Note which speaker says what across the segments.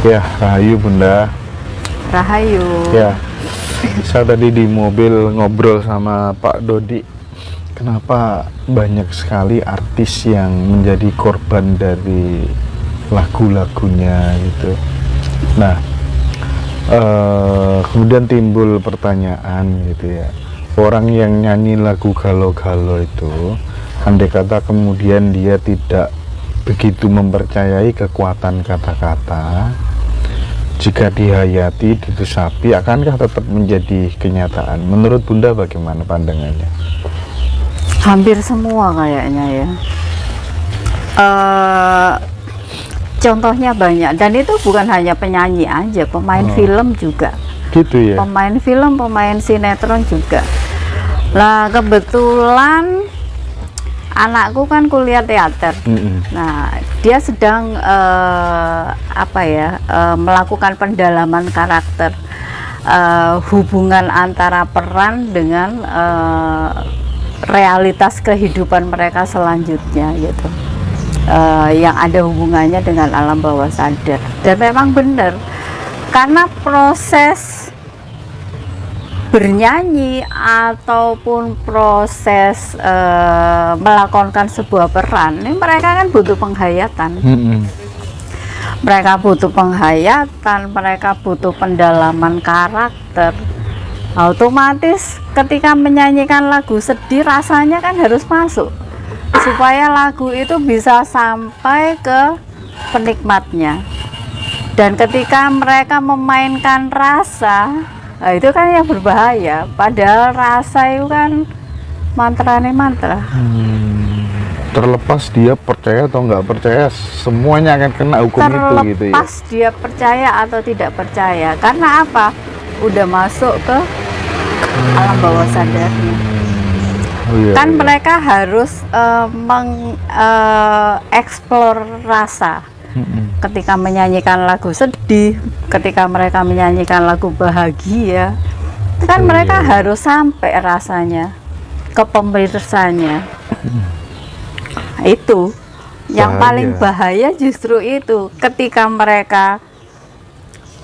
Speaker 1: Ya, Rahayu Bunda.
Speaker 2: Rahayu.
Speaker 1: Ya, saya tadi di mobil ngobrol sama Pak Dodi. Kenapa banyak sekali artis yang menjadi korban dari lagu-lagunya gitu. Nah, kemudian timbul pertanyaan gitu ya. Orang yang nyanyi lagu galau-galau itu, andai kata kemudian dia tidak begitu mempercayai kekuatan kata-kata, jika dihayati, diresapi, akankah tetap menjadi kenyataan? Menurut Bunda bagaimana pandangannya?
Speaker 2: Hampir semua kayaknya ya. Contohnya banyak, dan itu bukan hanya penyanyi aja, pemain film juga.
Speaker 1: Gitu ya?
Speaker 2: Pemain film, pemain sinetron juga. Lah kebetulan anakku kan kuliah teater. Nah, dia sedang melakukan pendalaman karakter, hubungan antara peran dengan realitas kehidupan mereka selanjutnya gitu, yang ada hubungannya dengan alam bawah sadar. Dan memang benar, karena proses bernyanyi ataupun proses melakonkan sebuah peran ini mereka kan butuh penghayatan. Mereka butuh penghayatan, mereka butuh pendalaman karakter. Otomatis ketika menyanyikan lagu sedih, rasanya kan harus masuk supaya lagu itu bisa sampai ke penikmatnya. Dan ketika mereka memainkan rasa, nah itu kan yang berbahaya. Padahal rasa itu kan mantra.
Speaker 1: Terlepas dia percaya atau nggak percaya, semuanya akan kena hukum itu gitu ya.
Speaker 2: Terlepas dia percaya atau tidak percaya. Karena apa? Udah masuk ke alam bawah sadarnya. Kan mereka harus mengeksplor rasa. Ketika menyanyikan lagu sedih, ketika mereka menyanyikan lagu bahagia, kan mereka harus sampai rasanya ke pemirsanya. Itu yang paling bahaya, justru itu ketika mereka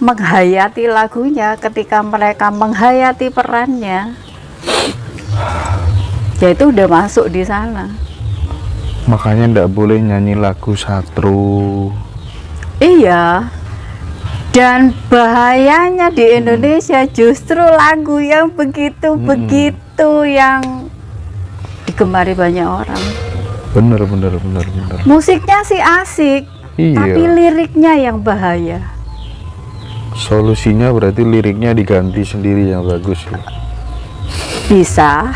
Speaker 2: menghayati lagunya, ketika mereka menghayati perannya, ya itu udah masuk di sana.
Speaker 1: Makanya ndak boleh nyanyi lagu satru.
Speaker 2: Iya. Dan bahayanya di Indonesia justru lagu yang begitu yang digemari banyak orang.
Speaker 1: Bener.
Speaker 2: Musiknya sih asik, tapi liriknya yang bahaya.
Speaker 1: Solusinya berarti liriknya diganti sendiri yang bagus ya.
Speaker 2: Bisa.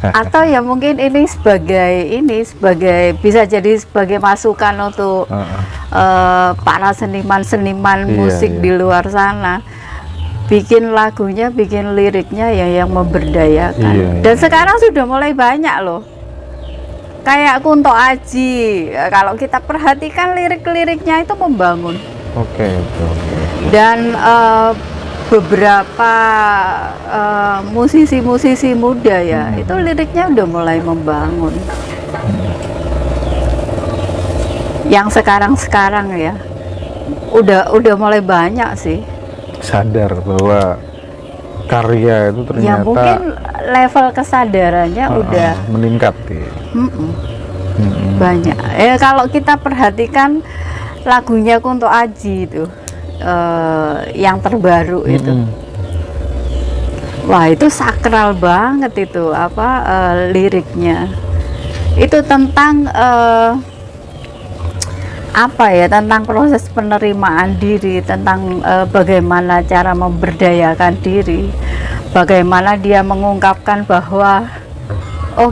Speaker 2: Atau ya mungkin ini sebagai bisa jadi sebagai masukan untuk para seniman musik di luar sana, bikin lagunya, bikin liriknya yang memberdayakan. Dan sekarang sudah mulai banyak loh, kayak Kunto Aji. Kalau kita perhatikan lirik-liriknya itu membangun. Dan beberapa musisi-musisi muda ya, itu liriknya udah mulai membangun. Yang sekarang ya, udah mulai banyak sih
Speaker 1: sadar bahwa karya itu ternyata
Speaker 2: ya mungkin level kesadarannya udah
Speaker 1: meningkat ya.
Speaker 2: Banyak. Kalau kita perhatikan lagunya Kunto Aji itu, yang terbaru itu, wah itu sakral banget itu liriknya. Itu tentang tentang proses penerimaan diri, tentang bagaimana cara memberdayakan diri, bagaimana dia mengungkapkan bahwa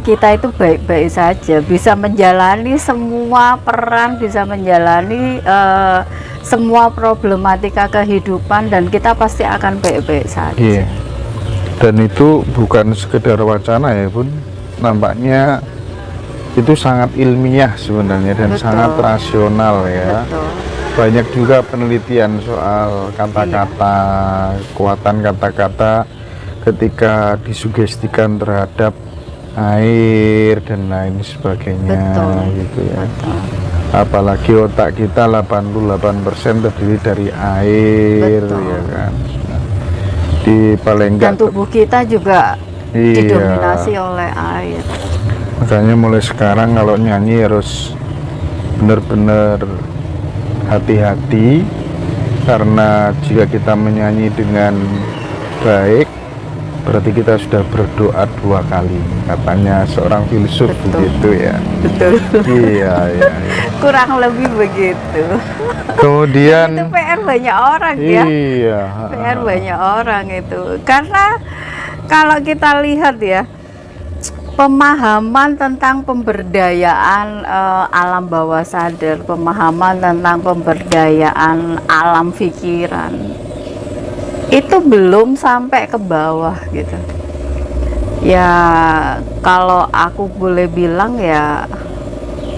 Speaker 2: kita itu baik-baik saja, bisa menjalani semua peran, bisa menjalani semua problematika kehidupan, dan kita pasti akan baik-baik saja.
Speaker 1: Dan itu bukan sekedar wacana ya Bun, nampaknya itu sangat ilmiah sebenarnya dan sangat rasional ya. Banyak juga penelitian soal kata-kata, kekuatan kata-kata ketika disugestikan terhadap air dan lain sebagainya gitu ya. apalagi otak kita 88% terdiri dari air.
Speaker 2: Betul.
Speaker 1: Ya kan, di paling
Speaker 2: Dan
Speaker 1: enggak
Speaker 2: tubuh kita juga
Speaker 1: iya,
Speaker 2: didominasi oleh air.
Speaker 1: makanya mulai sekarang kalau nyanyi harus benar-benar hati-hati, karena jika kita menyanyi dengan baik berarti kita sudah berdoa 2 kali, katanya seorang filsuf.
Speaker 2: Betul.
Speaker 1: Begitu ya.
Speaker 2: Betul.
Speaker 1: Iya, iya, iya.
Speaker 2: Kurang lebih begitu.
Speaker 1: Kemudian
Speaker 2: Itu PR banyak orang ya.
Speaker 1: iya,
Speaker 2: PR banyak orang itu. Karena kalau kita lihat ya, pemahaman tentang pemberdayaan alam bawah sadar, pemahaman tentang pemberdayaan alam pikiran, itu belum sampai ke bawah gitu. Ya kalau aku boleh bilang ya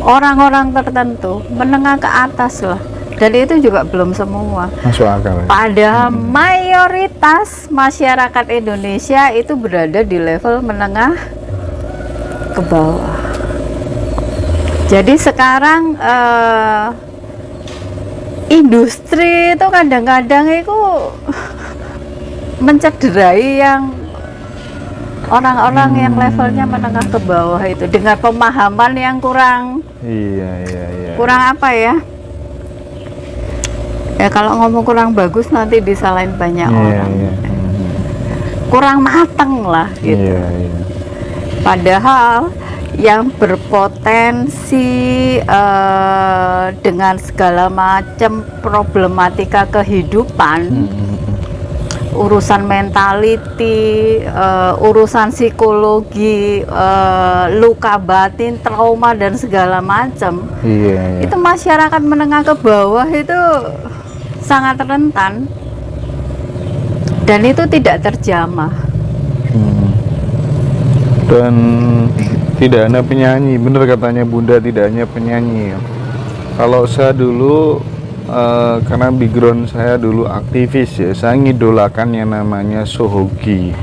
Speaker 2: orang-orang tertentu menengah ke atas lah, dan itu juga belum semua.
Speaker 1: masuk akal ya.
Speaker 2: Padahal mayoritas masyarakat Indonesia itu berada di level menengah ke bawah. Jadi sekarang industri itu kadang-kadang itu mencederai yang orang-orang yang levelnya menengah ke bawah itu dengan pemahaman yang kurang
Speaker 1: Iya, iya, iya.
Speaker 2: kurang apa ya? Ya kalau ngomong kurang bagus nanti disalahin banyak
Speaker 1: Iya,
Speaker 2: orang.
Speaker 1: iya.
Speaker 2: Kurang mateng lah gitu.
Speaker 1: Iya, iya.
Speaker 2: Padahal yang berpotensi dengan segala macam problematika kehidupan, urusan mentality, urusan psikologi, luka batin, trauma dan segala macam,
Speaker 1: Iya, iya.
Speaker 2: itu masyarakat menengah ke bawah itu sangat rentan dan itu tidak terjamah.
Speaker 1: Dan tidak hanya penyanyi, bener katanya Bunda, tidak hanya penyanyi. Kalau saya dulu karena background saya dulu aktivis ya, saya ngidolakan yang namanya Sohogi.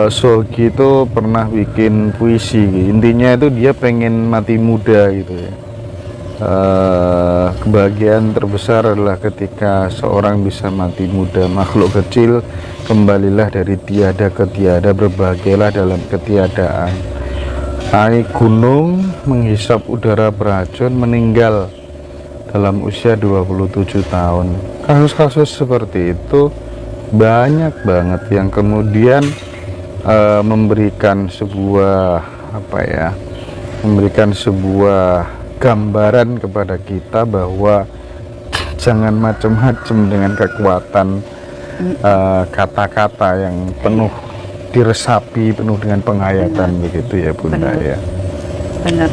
Speaker 1: Sohogi itu pernah bikin puisi, intinya itu dia pengen mati muda gitu ya. Kebahagiaan terbesar adalah ketika seorang bisa mati muda. Makhluk kecil, kembalilah dari tiada ke tiada, berbahagialah dalam ketiadaan. Naik gunung, menghisap udara beracun, meninggal dalam usia 27 tahun. Kasus-kasus seperti itu banyak banget yang kemudian memberikan sebuah memberikan sebuah gambaran kepada kita bahwa jangan macam-macam dengan kekuatan kata-kata yang penuh diresapi, penuh dengan penghayatan begitu ya Bunda.
Speaker 2: Benar.
Speaker 1: Ya.
Speaker 2: Benar.